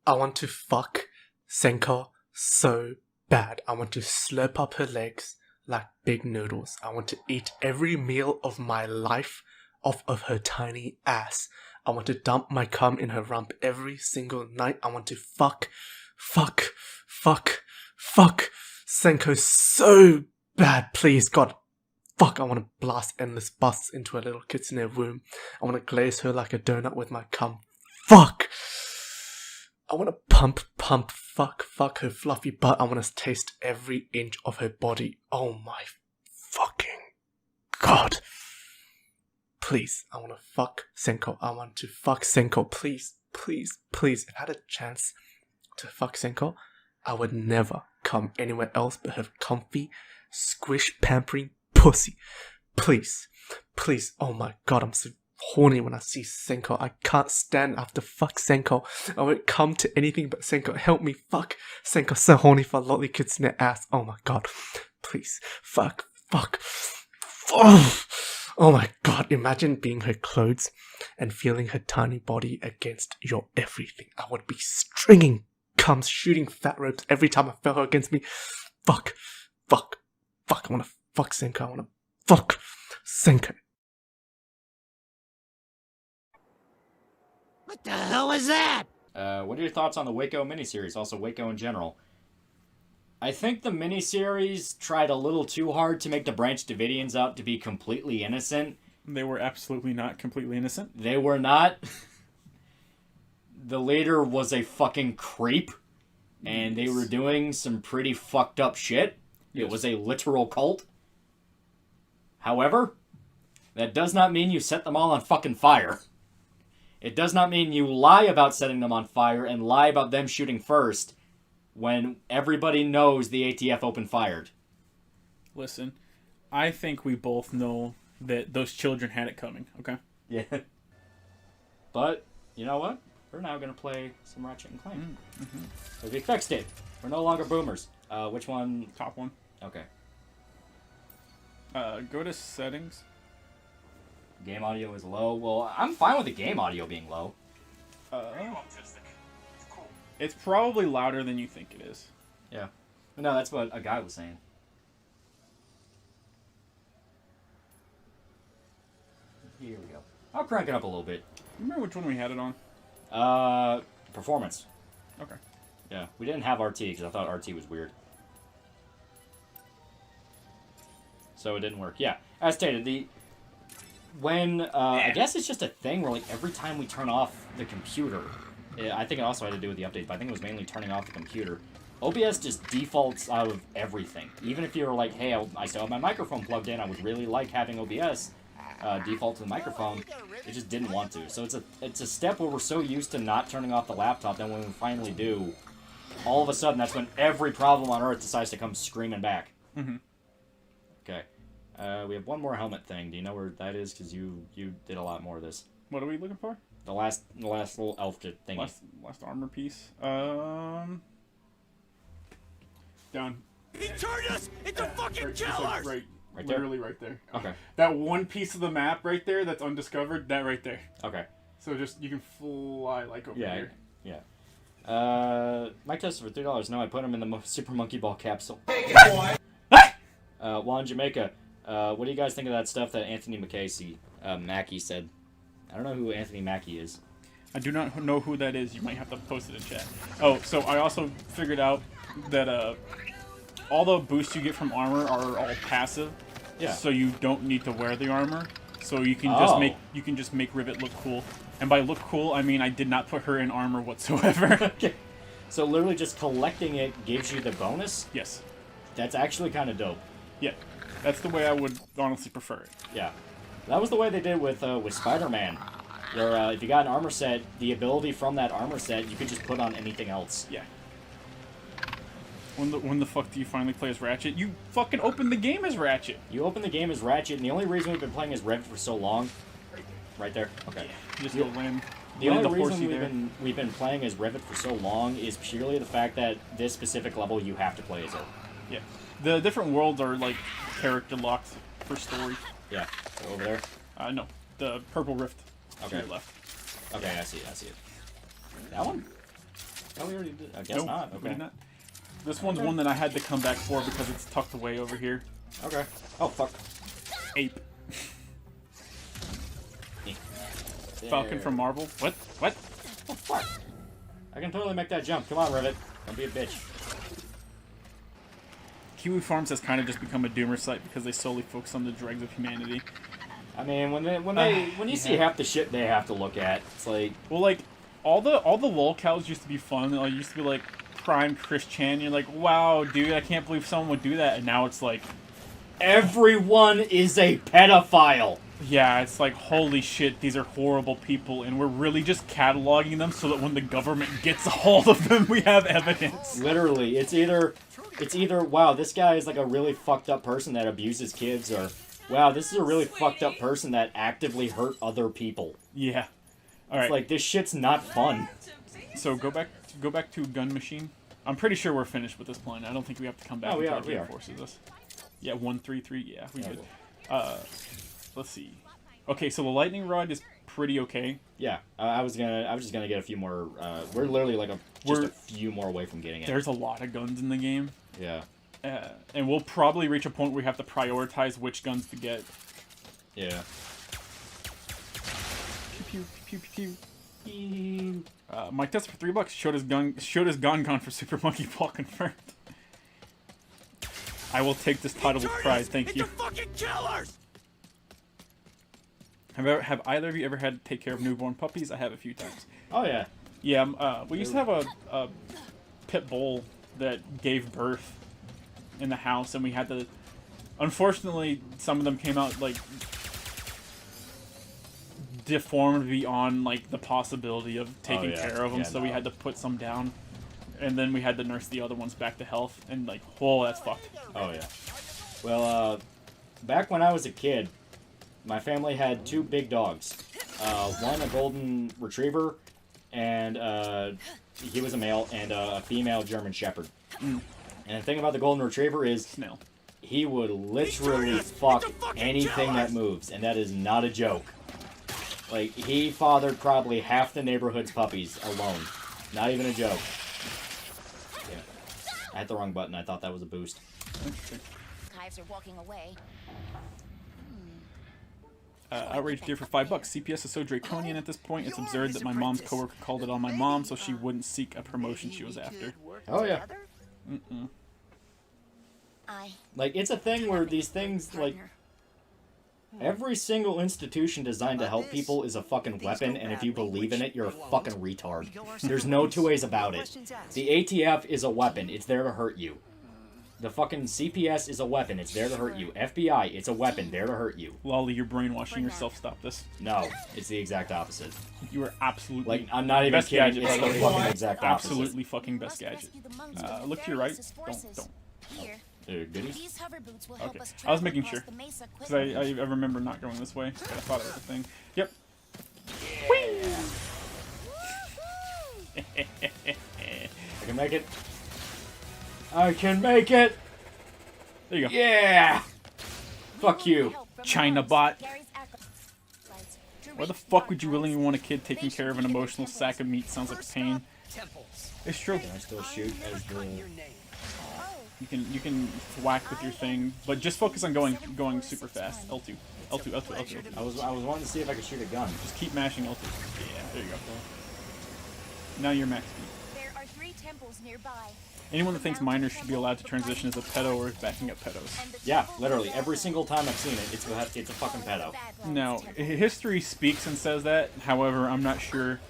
I want to fuck Senko so bad. I want to slurp up her legs like big noodles. I want to eat every meal of my life off of her tiny ass. I want to dump my cum in her rump every single night. I want to fuck Senko so bad. Please, God. Fuck, I want to blast endless busts into her little kitsune womb. I want to glaze her like a donut with my cum. Fuck! I want to pump, fuck her fluffy butt. I want to taste every inch of her body. Oh my fucking God. Please, I want to fuck Senko. I want to fuck Senko. Please. If I had a chance to fuck Senko, I would never come anywhere else but her comfy, squish, pampering pussy. Please. Oh my God, I'm so horny when I see Senko. I can't stand after fuck Senko. I won't come to anything but Senko. Help me fuck Senko. So horny for Loli kitsune ass. Oh my God. Please. Fuck. Oh my God. Imagine being her clothes and feeling her tiny body against your everything. I would be stringing cums, shooting fat ropes every time I felt her against me. Fuck. I wanna fuck Senko. I wanna fuck Senko. What the hell is that? What are your thoughts on the Waco miniseries? Also, Waco in general. I think the miniseries tried a little too hard to make the Branch Davidians out to be completely innocent. They were absolutely not completely innocent. They were not. The leader was a fucking creep, and they were doing some pretty fucked up shit. Yes. It was a literal cult. However, that does not mean you set them all on fucking fire. It does not mean you lie about setting them on fire and lie about them shooting first when everybody knows the ATF opened fire. Listen, I think we both know that those children had it coming, okay? Yeah. But, you know what? We're now going to play some Ratchet and Clank. So we fixed it. We're no longer boomers. Which one? Top one. Okay. Go to settings. Game audio is low. Well, I'm fine with the game audio being low. It's probably louder than you think it is. Yeah. No, that's what a guy was saying. Here we go. I'll crank it up a little bit. Remember which one we had it on? Performance. Okay. Yeah, we didn't have RT because I thought RT was weird. So it didn't work. Yeah, as stated, I guess it's just a thing where, like, every time we turn off the computer, I think it also had to do with the updates, but I think it was mainly turning off the computer. OBS just defaults out of everything. Even if you're like, hey, I still have my microphone plugged in, I would really like having OBS default to the microphone, it just didn't want to. So it's a step where we're so used to not turning off the laptop that when we finally do, all of a sudden that's when every problem on Earth decides to come screaming back. Mm-hmm. Okay. We have one more helmet thing. Do you know where that is? Because you did a lot more of this. What are we looking for? The last little elf thingy. Last armor piece. Down. He turned us into fucking killers! Right there? Literally right there. Okay. That one piece of the map right there that's undiscovered, that right there. Okay. So just, you can fly like over here. Yeah. Mike tested for $3. No, I put him in the Super Monkey Ball capsule. While in Jamaica, what do you guys think of that stuff that Anthony Mackie said? I don't know who Anthony Mackie is. I do not know who that is. You might have to post it in chat. Oh, so I also figured out that all the boosts you get from armor are all passive. Yeah. So you don't need to wear the armor. So you can just make Rivet look cool. And by look cool, I mean I did not put her in armor whatsoever. Okay. So literally just collecting it gives you the bonus? Yes. That's actually kind of dope. Yeah. That's the way I would honestly prefer it. Yeah. That was the way they did with Spider-Man. Where if you got an armor set, the ability from that armor set you could just put on anything else. Yeah. When the fuck do you finally play as Ratchet? You fucking opened the game as Ratchet. You opened the game as Ratchet, and the only reason we've been playing as Rev for so long... Right there? Okay. Yeah. Just go land. The only reason we've been playing as Revit for so long is purely the fact that this specific level you have to play as it. Yeah. The different worlds are, like, character locked for story. Yeah. So over there? No. The purple rift. Okay. To your left. Okay, I see it. That one? Oh, we already did. I guess Nope, not. we Okay. did not. This one's one that I had to come back for because it's tucked away over here. Okay. Oh, fuck. Ape. Falcon from Marvel. What? What? Oh, fuck. I can totally make that jump. Come on, Rivet. Don't be a bitch. Kiwi Farms has kind of just become a doomer site because they solely focus on the dregs of humanity. I mean, when you see half the shit they have to look at, it's like, Well, like all the lol cows used to be fun. It used to be like prime Christian. You're like, wow, dude, I can't believe someone would do that. And now it's like, everyone is a pedophile. yeah, it's like, holy shit, these are horrible people, and we're really just cataloging them so that when the government gets a hold of them, we have evidence. Literally, it's either wow, this guy is like a really fucked up person that abuses kids, or wow, this is a really fucked up person that actively hurt other people. Yeah. All right. It's like, this shit's not fun. So go back to Gun Machine. I'm pretty sure we're finished with this plan. I don't think we have to come back Oh, we until are, it we are. reinforces us. Yeah, 133. Yeah, we Yeah, good. Let's see. Okay, so the lightning rod is pretty okay. Yeah, I was just gonna get a few more. We're literally like a few more away from getting it. There's a lot of guns in the game. Yeah. And we'll probably reach a point where we have to prioritize which guns to get. Yeah. Pew pew pew pew. Mike test for $3. Shota's gone for Super Monkey Ball confirmed. I will take this title with pride, thank you. Fucking killers! Have either of you ever had to take care of newborn puppies? I have a few times. Oh yeah. Yeah, we used to have a pit bull that gave birth in the house, and we had to... Unfortunately, some of them came out, like, deformed beyond, like, the possibility of taking care of them, so we had to put some down. And then we had to nurse the other ones back to health, and, like, whoa, that's fucked. Oh yeah. Well, back when I was a kid, my family had two big dogs. One a golden retriever, and he was a male, and a female German Shepherd. And the thing about the golden retriever is, Snail. he would literally fuck anything that moves, and that is not a joke. Like, he fathered probably half the neighborhood's puppies alone. Not even a joke. Yeah. I hit the wrong button. I thought that was a boost. Hives are walking away. Outrage Deer for $5. CPS is so draconian at this point, it's absurd that my mom's coworker called it on my mom so she wouldn't seek a promotion she was after. Oh, yeah. Mm-mm. Like, it's a thing where these things, like, every single institution designed to help people is a fucking weapon, and if you believe in it, you're a fucking retard. There's no two ways about it. The ATF is a weapon. It's there to hurt you. The fucking CPS is a weapon. It's there to hurt you. FBI, it's a weapon. There to hurt you. Loli, you're brainwashing yourself. Stop this. No, it's the exact opposite. You are absolutely... Like, I'm not even best kidding. gadget, It's by the the way. fucking exact opposite. Absolutely fucking best gadget. Look to your right. Don't. Goodies? Okay. I was making sure. Because I remember not going this way. But I thought it was a thing. Yep. I can make it. I can make it! There you go. Yeah! Fuck you. China bot. Why the fuck would you willingly want a kid taking care of an emotional sack of meat? Sounds like pain. It's true. Can I still shoot as the... You can whack with your thing, but just focus on going super fast. L2. L2, L2, L2. I was wanting to see if I could shoot a gun. Just keep mashing L2. Yeah, there you go. Now you're max speed. There are 3 temples nearby. Anyone that thinks minors should be allowed to transition as a pedo or is backing up pedos. Yeah, literally. Every single time I've seen it, it's a fucking pedo. Now, history speaks and says that. However, I'm not sure.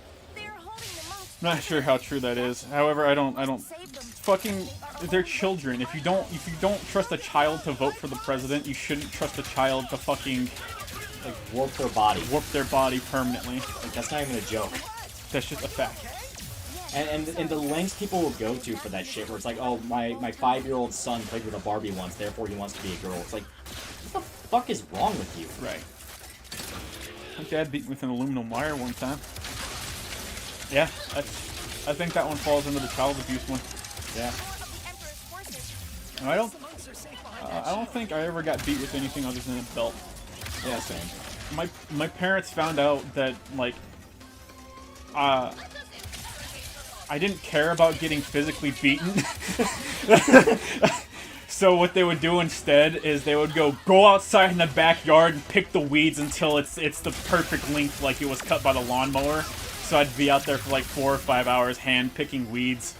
Not sure how true that is. However, I don't. Fucking, they're children. If you don't trust a child to vote for the president, you shouldn't trust a child to fucking Like, warp their body. warp their body permanently. Like, that's not even a joke. That's just a fact. And the lengths people will go to for that shit, where it's like, oh, my 5-year-old son played with a Barbie once, therefore he wants to be a girl. It's like, what the fuck is wrong with you? Right. My dad beat me with an aluminum wire one time. Yeah, I think that one falls into the child abuse one. Yeah. I don't think I ever got beat with anything other than a belt. Yeah, same. My parents found out that, like, I didn't care about getting physically beaten. So what they would do instead is they would go outside in the backyard and pick the weeds until it's the perfect length, like it was cut by the lawnmower. So I'd be out there for like 4 or 5 hours hand picking weeds.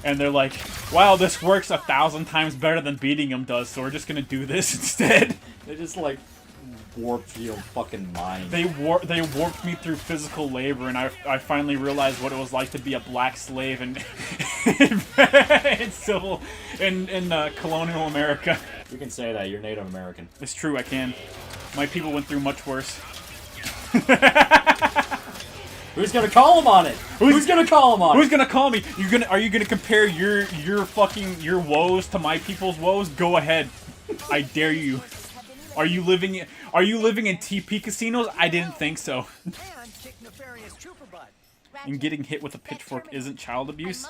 And they're like, wow, this works 1,000 times better than beating him does, so we're just gonna do this instead. They just like warped your fucking mind. They warped me through physical labor, and I finally realized what it was like to be a black slave in in colonial America. You can say that, you're Native American. It's true, I can. My people went through much worse. Who's gonna call him on it? Who's gonna call him on Who's it? gonna call me? Are you gonna compare your woes to my people's woes? Go ahead. I dare you. Are you living in TP casinos? I didn't think so. And getting hit with a pitchfork isn't child abuse.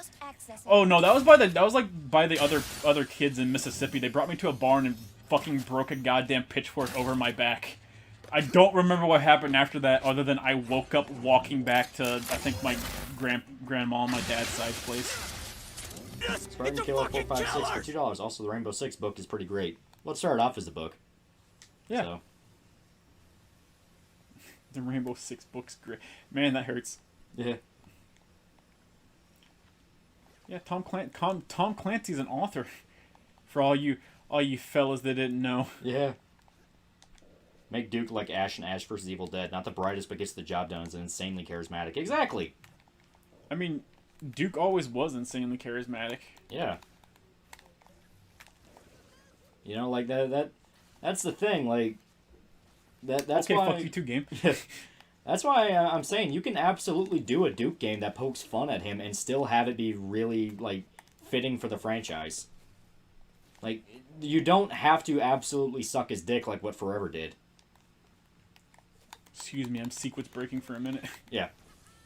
Oh no, that was by the other kids in Mississippi. They brought me to a barn and fucking broke a goddamn pitchfork over my back. I don't remember what happened after that, other than I woke up walking back to, I think, my grandma on my dad's side place. Spartan Killer 456 for $2. Also, the Rainbow Six book is pretty great. Well, it started off as a book. Yeah. So. The Rainbow Six book's great. Man, that hurts. Yeah. Yeah, Tom Clancy's an author. For all you fellas that didn't know. Yeah. Make Duke like Ash and Ash vs. Evil Dead. Not the brightest, but gets the job done. Is insanely charismatic. Exactly. I mean, Duke always was insanely charismatic. Yeah. You know, like that's the thing. Like that's okay, why. fuck you too, game. That's why I'm saying you can absolutely do a Duke game that pokes fun at him and still have it be really like fitting for the franchise. Like you don't have to absolutely suck his dick like what Forever did. Excuse me, I'm sequence breaking for a minute. Yeah,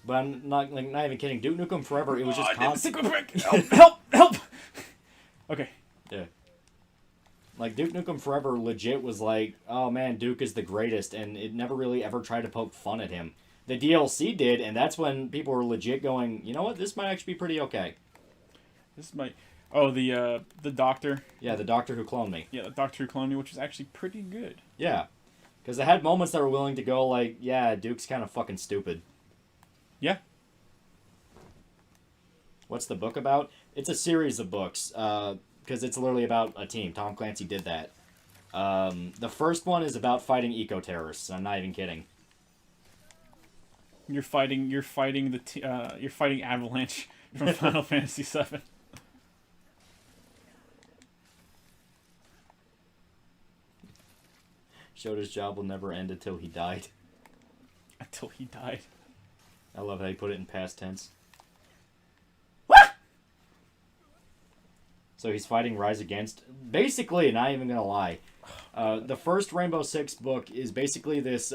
but I'm not even kidding. Duke Nukem Forever, it was just sequence break. Help! Okay. Yeah. Like Duke Nukem Forever legit was like, oh man, Duke is the greatest, and it never really ever tried to poke fun at him. The DLC did, and that's when people were legit going, you know what, this might actually be pretty okay. This might. Oh, the doctor. Yeah, the doctor who cloned me. Yeah, the doctor who cloned me, which is actually pretty good. Yeah. Because they had moments that were willing to go like, yeah, Duke's kind of fucking stupid. Yeah. What's the book about? It's a series of books, because it's literally about a team. Tom Clancy did that. The first one is about fighting eco-terrorists. I'm not even kidding. You're fighting Avalanche from Final Fantasy VII. Shota's job will never end until he died. Until he died. I love how you put it in past tense. So he's fighting Rise Against. Basically, not even gonna lie, the first Rainbow Six book is basically this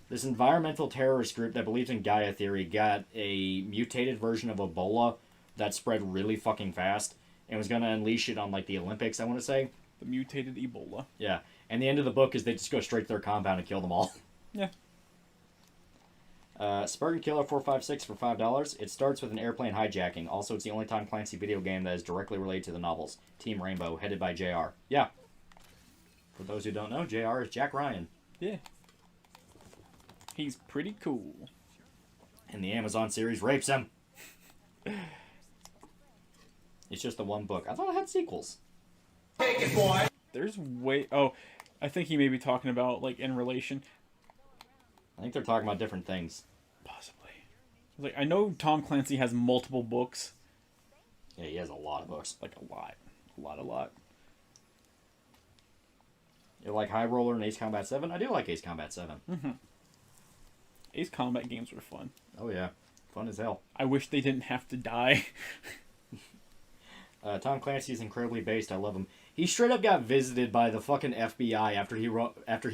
this environmental terrorist group that believes in Gaia theory got a mutated version of Ebola that spread really fucking fast and was gonna unleash it on like the Olympics, I want to say. The mutated Ebola. Yeah, and the end of the book is they just go straight to their compound and kill them all. Yeah. Spartan Killer 456 for $5. It starts with an airplane hijacking. Also, it's the only Tom Clancy video game that is directly related to the novels. Team Rainbow, headed by JR. Yeah. For those who don't know, JR is Jack Ryan. Yeah. He's pretty cool. And the Amazon series rapes him. It's just the one book. I thought it had sequels. Take it, boy. There's way... Oh, I think he may be talking about, like, in relation. I think they're talking about different things. Possibly. Like, I know Tom Clancy has multiple books. Yeah, he has a lot of books. Like, a lot. A lot. You like High Roller and Ace Combat 7? I do like Ace Combat 7. Mm-hmm. Ace Combat games were fun. Oh, yeah. Fun as hell. I wish they didn't have to die. Tom Clancy is incredibly based. I love him. He straight up got visited by the fucking FBI after he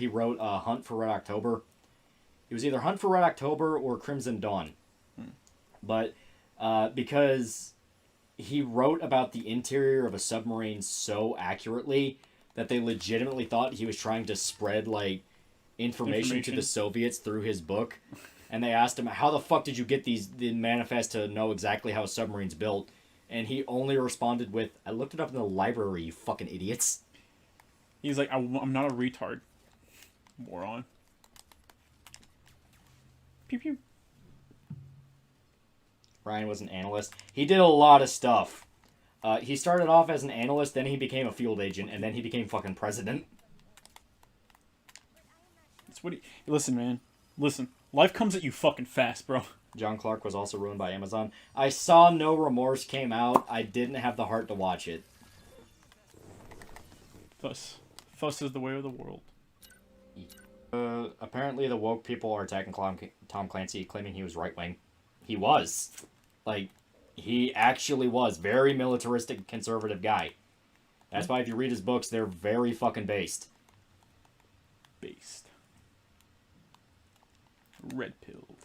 wrote Hunt for Red October. It was either Hunt for Red October or Crimson Dawn. But because he wrote about the interior of a submarine so accurately that they legitimately thought he was trying to spread like information to the Soviets through his book. and they asked him, how the fuck did you get the manifest to know exactly how a submarine's built? And he only responded with, I looked it up in the library, you fucking idiots. He's like, I'm not a retard. Moron. Pew pew. Ryan was an analyst. He did a lot of stuff. He started off as an analyst, then he became a field agent, and then he became fucking president. That's what he... Listen, man. Listen. Life comes at you fucking fast, bro. John Clark was also ruined by Amazon. I saw No Remorse came out. I didn't have the heart to watch it. Fuss. Fuss is the way of the world. Apparently the woke people are attacking Tom Clancy, claiming he was right-wing. He was. Like, he actually was. Very militaristic, conservative guy. That's why if you read his books, they're very fucking based. Based. Red-pilled.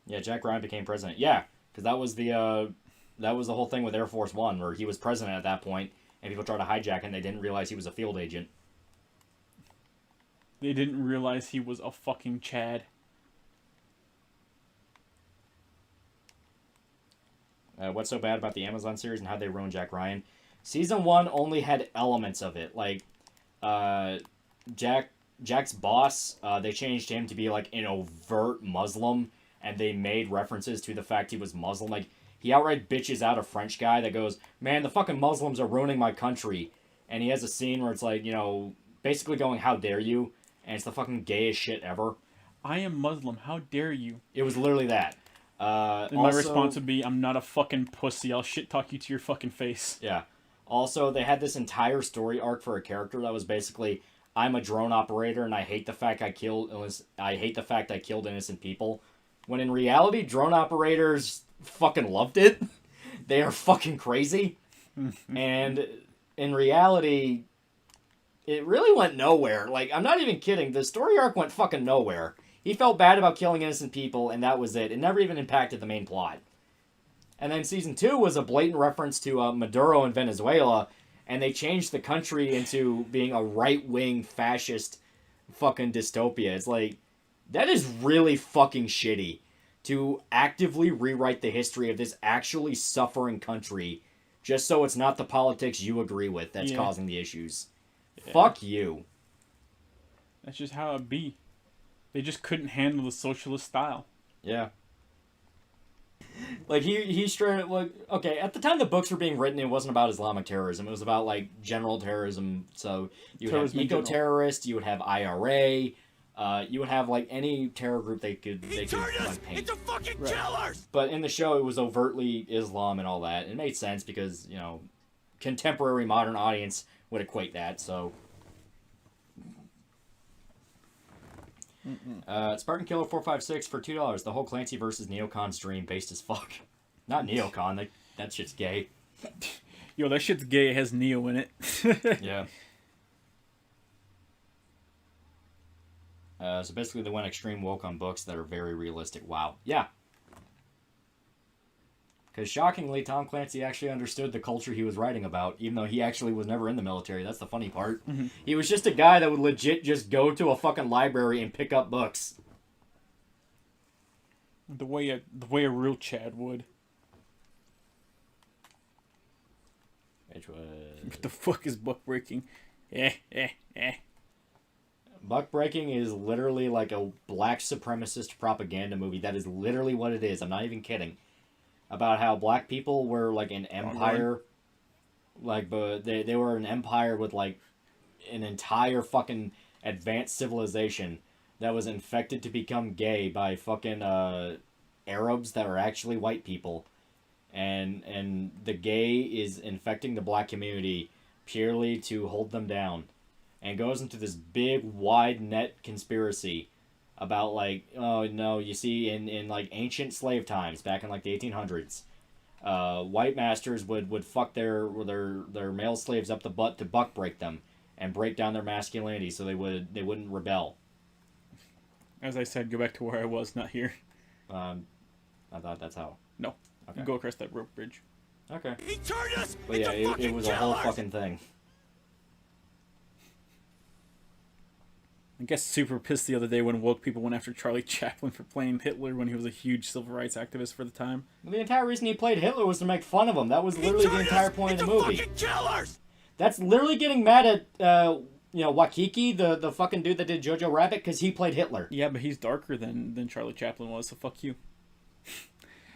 Yeah, Jack Ryan became president. Yeah, because that was the whole thing with Air Force One, where he was president at that point, and people tried to hijack him, and they didn't realize he was a field agent. They didn't realize he was a fucking Chad. What's so bad about the Amazon series and how they ruined Jack Ryan? Season 1 only had elements of it. Like, Jack's boss, they changed him to be, like, an overt Muslim, and they made references to the fact he was Muslim. Like, he outright bitches out a French guy that goes, man, the fucking Muslims are ruining my country. And he has a scene where it's like, you know, basically going, how dare you? And it's the fucking gayest shit ever. I am Muslim, how dare you? It was literally that. And my response would be, I'm not a fucking pussy, I'll shit talk you to your fucking face. Yeah. Also, they had this entire story arc for a character that was basically, I'm a drone operator and I hate the fact I killed innocent people. When in reality, drone operators fucking loved it. They are fucking crazy. And in reality, it really went nowhere. Like, I'm not even kidding. The story arc went fucking nowhere. He felt bad about killing innocent people, and that was it. It never even impacted the main plot. And then Season 2 was a blatant reference to Maduro in Venezuela, and they changed the country into being a right-wing fascist fucking dystopia. It's like, that is really fucking shitty. To actively rewrite the history of this actually suffering country just so it's not the politics you agree with that's causing the issues. Yeah. Fuck you. That's just how it be. They just couldn't handle the socialist style. Yeah. Like, he straight, like, okay, at the time the books were being written, it wasn't about Islamic terrorism. It was about, like, general terrorism. So, you would have eco-terrorists, you would have IRA, you would have, like, any terror group they could like, paint. Into fucking killers! But in the show, it was overtly Islam and all that. It made sense because, you know, contemporary modern audience would equate that, so... Spartan Killer 456 for $2. The whole Clancy versus Neocon's dream, based as fuck. Not Neocon, that shit's gay. Yo, that shit's gay, it has Neo in it. Yeah. So basically they went extreme woke on books that are very realistic. Wow. Yeah. Because shockingly, Tom Clancy actually understood the culture he was writing about, even though he actually was never in the military. That's the funny part. Mm-hmm. He was just a guy that would legit just go to a fucking library and pick up books. The way a real Chad would. Which was... What the fuck is buck breaking? Buck breaking is literally like a black supremacist propaganda movie. That is literally what it is. I'm not even kidding. About how black people were like an empire, like, but they were an empire with like an entire fucking advanced civilization that was infected to become gay by fucking Arabs that are actually white people, and the gay is infecting the black community purely to hold them down, and goes into this big wide net conspiracy about, like, oh, no, you see, in like, ancient slave times, back in, like, the 1800s, white masters would fuck their male slaves up the butt to buck break them, and break down their masculinity so they wouldn't rebel. As I said, go back to where I was, not here. I thought that's how. No. Okay. You go across that rope bridge. Okay. He turned us But yeah, it was a whole fucking thing. I guess super pissed the other day when woke people went after Charlie Chaplin for playing Hitler when he was a huge civil rights activist for the time. The entire reason he played Hitler was to make fun of him. That was literally the entire point of the movie. Fucking killers! That's literally getting mad at, Wakiki, the fucking dude that did Jojo Rabbit, because he played Hitler. Yeah, but he's darker than Charlie Chaplin was, so fuck you.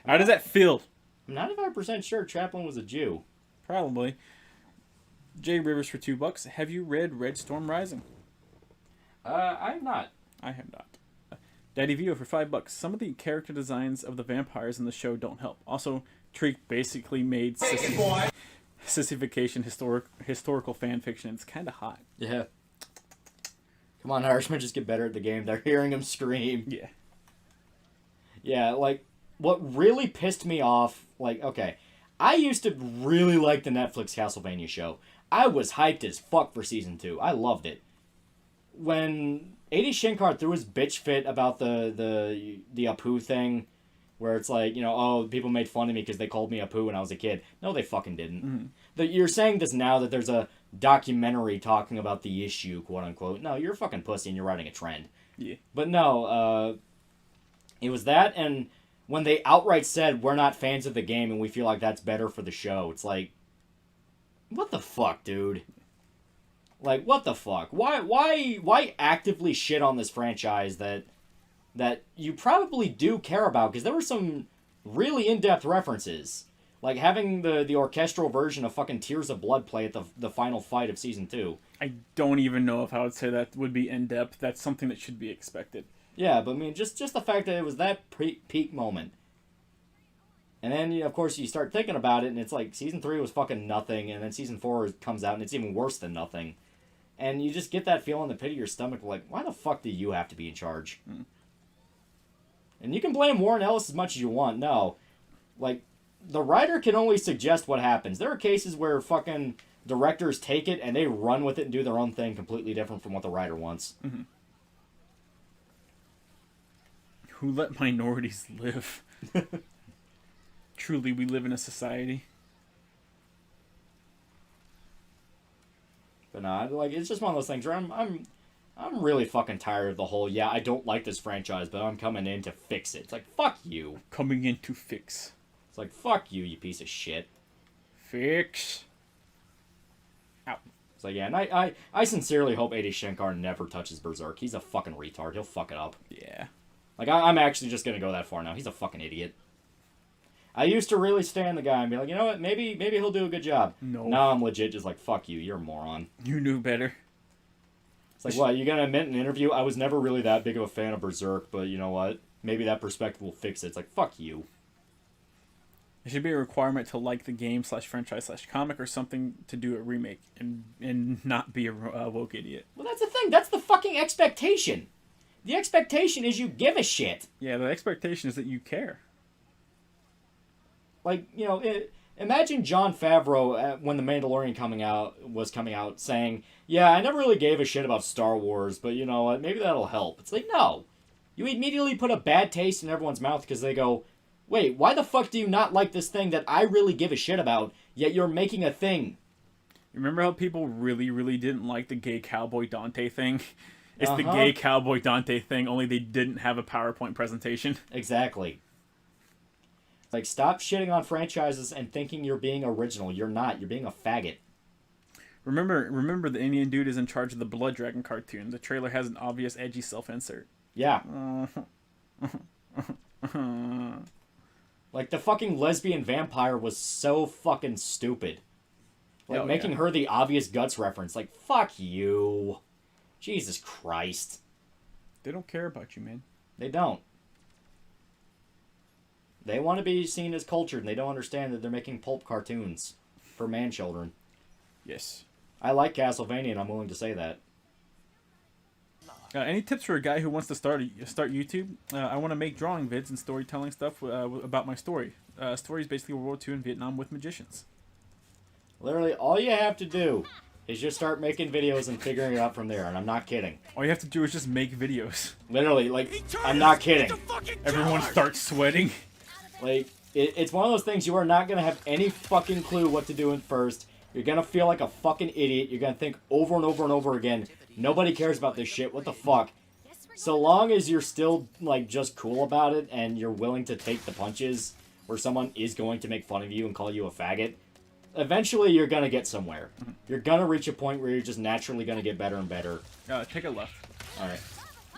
How does that feel? I'm 95% sure Chaplin was a Jew. Probably. Jay Rivers for $2. Have you read Red Storm Rising? I have not. I have not. Daddy Vito for $5. Some of the character designs of the vampires in the show don't help. Also, Treek basically made sissification historical fan fiction. It's kind of hot. Yeah. Come on, Irishman, just get better at the game. They're hearing him scream. Yeah. Yeah, like, what really pissed me off, like, okay, I used to really like the Netflix Castlevania show. I was hyped as fuck for Season 2. I loved it. When 80 Shinkar threw his bitch fit about the Apu thing, where it's like, people made fun of me because they called me Apu when I was a kid. No, they fucking didn't. Mm-hmm. You're saying this now that there's a documentary talking about the issue, quote unquote. No, you're a fucking pussy and you're riding a trend. Yeah. But no, it was that, and when they outright said, we're not fans of the game and we feel like that's better for the show, it's like, what the fuck, dude? Like, what the fuck? Why actively shit on this franchise that you probably do care about? Because there were some really in-depth references. Like having the orchestral version of fucking Tears of Blood play at the final fight of Season 2. I don't even know if I would say that would be in-depth. That's something that should be expected. Yeah, but I mean, just the fact that it was that peak moment. And then, of course, you start thinking about it, and it's like, Season 3 was fucking nothing, and then Season 4 comes out, and it's even worse than nothing. And you just get that feeling in the pit of your stomach, like, why the fuck do you have to be in charge? And you can blame Warren Ellis as much as you want. No. Like, the writer can only suggest what happens. There are cases where fucking directors take it, and they run with it and do their own thing completely different from what the writer wants. Mm-hmm. Who let minorities live? Truly, we live in a society. But no, like, it's just one of those things where I'm really fucking tired of the whole, yeah, I don't like this franchise, but I'm coming in to fix it. It's like, fuck you. Coming in to fix. It's like, fuck you, you piece of shit. Fix. Ow. It's like, yeah, and I sincerely hope 80 Shankar never touches Berserk. He's a fucking retard. He'll fuck it up. Yeah. Like, I'm actually just gonna go that far now. He's a fucking idiot. I used to really stand the guy and be like, you know what, maybe he'll do a good job. No. Now I'm legit just like, fuck you, you're a moron. You knew better. It's like, what, you gonna admit in an interview, I was never really that big of a fan of Berserk, but you know what? Maybe that perspective will fix it. It's like, fuck you. It should be a requirement to like the game /franchise/comic or something to do a remake and not be a woke idiot. Well, that's the thing. That's the fucking expectation. The expectation is you give a shit. Yeah, the expectation is that you care. Like, imagine Jon Favreau when The Mandalorian was coming out saying, yeah, I never really gave a shit about Star Wars, but you know what, maybe that'll help. It's like, no. You immediately put a bad taste in everyone's mouth because they go, wait, why the fuck do you not like this thing that I really give a shit about, yet you're making a thing? Remember how people really, really didn't like the gay cowboy Dante thing? It's the gay cowboy Dante thing, only they didn't have a PowerPoint presentation. Exactly. Like, stop shitting on franchises and thinking you're being original. You're not. You're being a faggot. Remember the Indian dude is in charge of the Blood Dragon cartoon. The trailer has an obvious edgy self-insert. Yeah. Like, the fucking lesbian vampire was so fucking stupid. Like, making her the obvious guts reference. Like, fuck you. Jesus Christ. They don't care about you, man. They don't. They want to be seen as cultured, and they don't understand that they're making pulp cartoons for man-children. Yes. I like Castlevania, and I'm willing to say that. Any tips for a guy who wants to start YouTube? I want to make drawing vids and storytelling stuff about my story. Story is basically World War II in Vietnam with magicians. Literally, all you have to do is just start making videos and figuring it out from there, and I'm not kidding. All you have to do is just make videos. Literally, like, I'm not kidding. Everyone starts sweating. Like, it's one of those things you are not going to have any fucking clue what to do at first. You're going to feel like a fucking idiot. You're going to think over and over and over again, Nobody cares about this shit. What the fuck? So long as you're still, like, just cool about it and you're willing to take the punches where someone is going to make fun of you and call you a faggot, eventually you're gonna get somewhere. You're gonna reach a point where you're just naturally gonna get better and better. Take a left. Alright.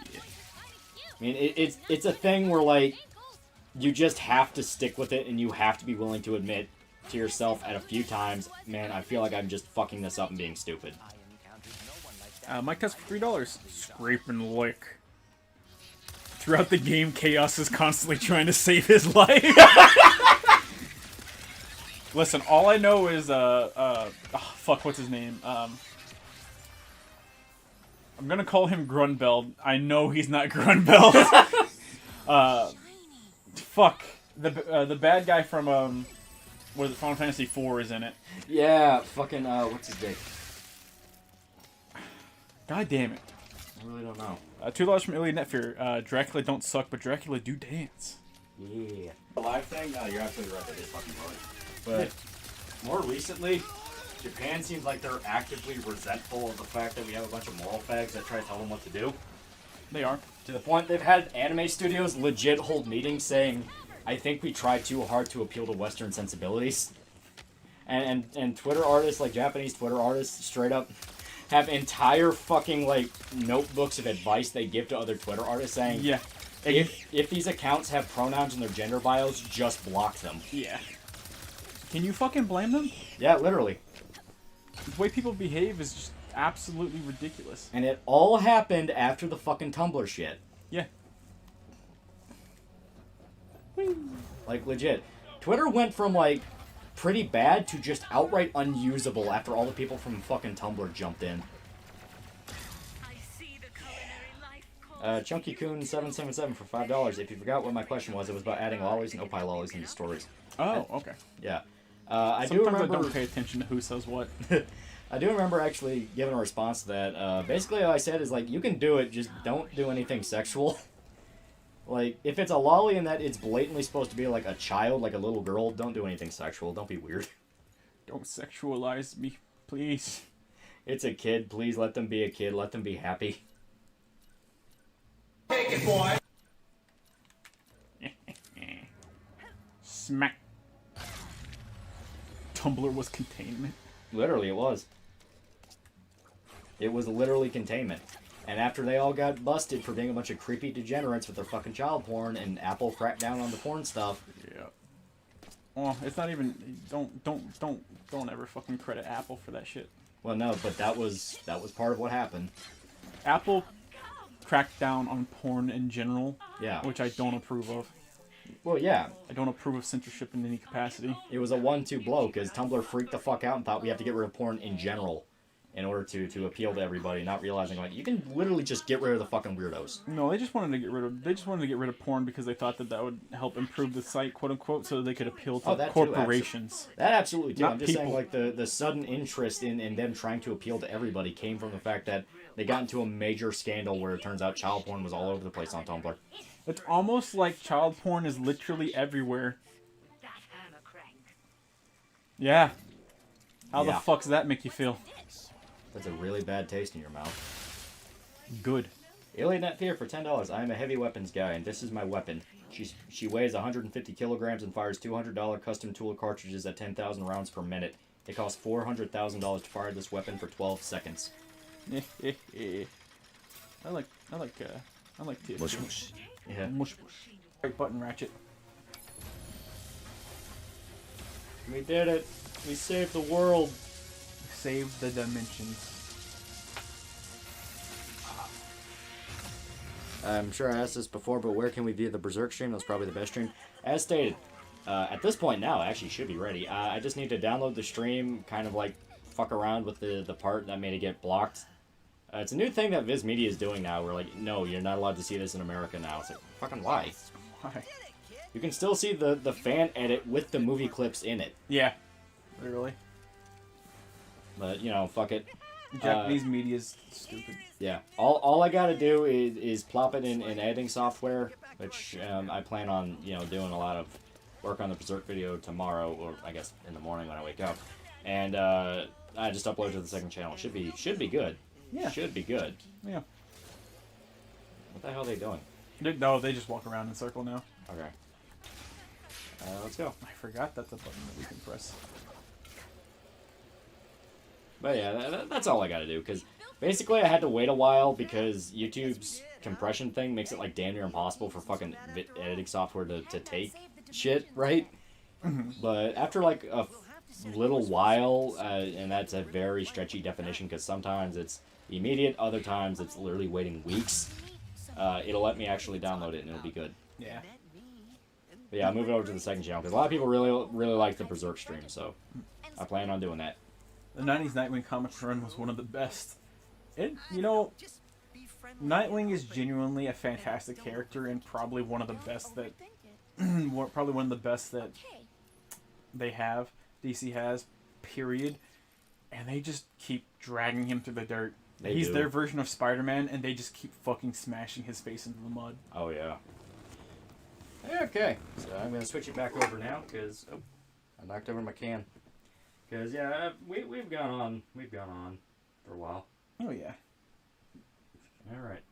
I mean, it's a thing where, like, you just have to stick with it and you have to be willing to admit to yourself at a few times, man, I feel like I'm just fucking this up and being stupid. Mike test for $3. Scrape and lick. Throughout the game, Chaos is constantly trying to save his life. Listen, all I know is, fuck, what's his name? I'm gonna call him Grunbeld. I know he's not Grunbeld. Fuck. The bad guy from, was it Final Fantasy IV is in it. Yeah, fucking, what's his name? God damn it. I really don't know. $2 from Ilya Netfear. Dracula don't suck, but Dracula do dance. Yeah. The live thing? No, you're absolutely right. That is fucking funny. But more recently, Japan seems like they're actively resentful of the fact that we have a bunch of moral fags that try to tell them what to do. They are. To the point they've had anime studios legit hold meetings saying, I think we try too hard to appeal to Western sensibilities. And Twitter artists, like Japanese Twitter artists, straight up have entire fucking, like, notebooks of advice they give to other Twitter artists saying, Yeah. if these accounts have pronouns in their gender bios, just block them. Yeah. Can you fucking blame them? Yeah, literally. The way people behave is just absolutely ridiculous. And it all happened after the fucking Tumblr shit. Yeah. Like, legit. Twitter went from, like, pretty bad to just outright unusable after all the people from fucking Tumblr jumped in. Chunky Coon 777 for $5. If you forgot what my question was, it was about adding lollies and opie lollies into stories. Oh, okay. Yeah. Sometimes I don't pay attention to who says what. I do remember actually giving a response to that. Basically, all I said is, like, you can do it, just don't do anything sexual. Like, if it's a lolly and that it's blatantly supposed to be, like, a child, like a little girl, don't do anything sexual. Don't be weird. Don't sexualize me, please. It's a kid. Please let them be a kid. Let them be happy. Take it, boy. Smack. Tumblr was containment. Literally, it was. It was literally containment. And after they all got busted for being a bunch of creepy degenerates with their fucking child porn, and Apple cracked down on the porn stuff. Yeah. Well, it's not even. Don't ever fucking credit Apple for that shit. Well, no, but that was part of what happened. Apple cracked down on porn in general. Yeah. Which I don't approve of. Well, yeah. I don't approve of censorship in any capacity. It was a 1-2 blow, because Tumblr freaked the fuck out and thought we have to get rid of porn in general in order to appeal to everybody, not realizing, like, you can literally just get rid of the fucking weirdos. No, they just wanted to get rid of porn because they thought that would help improve the site, quote unquote, so they could appeal to corporations. That absolutely too. Not I'm just people. saying, like, the sudden interest in them trying to appeal to everybody came from the fact that they got into a major scandal where it turns out child porn was all over the place on Tumblr. It's almost like child porn is literally everywhere. Yeah. How the fuck does that make you feel? That's a really bad taste in your mouth. Good. Alien Net Fear for $10. I am a heavy weapons guy, and this is my weapon. She weighs 150 kilograms and fires $200 custom tool cartridges at 10,000 rounds per minute. It costs $400,000 to fire this weapon for 12 seconds. I like TF2. Mush mush. Yeah. Mush mush. Right button, Ratchet. We did it. We saved the world. Save the dimensions. I'm sure I asked this before, but where can we view the Berserk stream? That's probably the best stream. As stated, at this point now, it actually should be ready. I just need to download the stream, kind of like fuck around with the part that made it get blocked. It's a new thing that Viz Media is doing now. We're like, no, you're not allowed to see this in America now. It's like, fucking why? Why? You can still see the fan edit with the movie clips in it. Yeah. Literally. But, you know, fuck it. Japanese media is stupid. Yeah. All I gotta do is plop it in editing software, which I plan on, you know, doing a lot of work on the Berserk video tomorrow, or I guess in the morning when I wake up. And I just upload to the second channel. Should be good. Yeah. Should be good. Yeah. What the hell are they doing? No, they just walk around in a circle now. Okay. Let's go. I forgot that's a button that we can press. But yeah, that's all I gotta do, because basically I had to wait a while because YouTube's compression thing makes it like damn near impossible for fucking editing software to take shit, right? But after like a little while, and that's a very stretchy definition because sometimes it's immediate, other times it's literally waiting weeks, it'll let me actually download it and it'll be good. Yeah. But yeah, I'm moving over to the second channel because a lot of people really like the Berserk stream, so I plan on doing that. The 90s Nightwing comic run was one of the best. You know, Nightwing is genuinely a fantastic character and probably one of the best that they have, DC has, period. And they just keep dragging him through the dirt. He's their version of Spider-Man, and they just keep fucking smashing his face into the mud. Oh yeah. Okay, so I'm gonna switch it back over now because I knocked over my can. Because yeah, we've gone on for a while. Oh yeah. All right.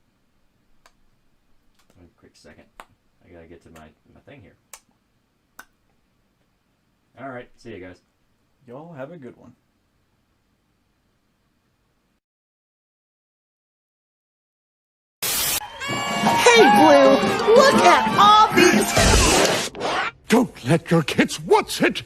Wait a quick second. I gotta get to my thing here. All right. See you guys. Y'all have a good one. Hey, Blue, look at all these... Don't let your kids watch it!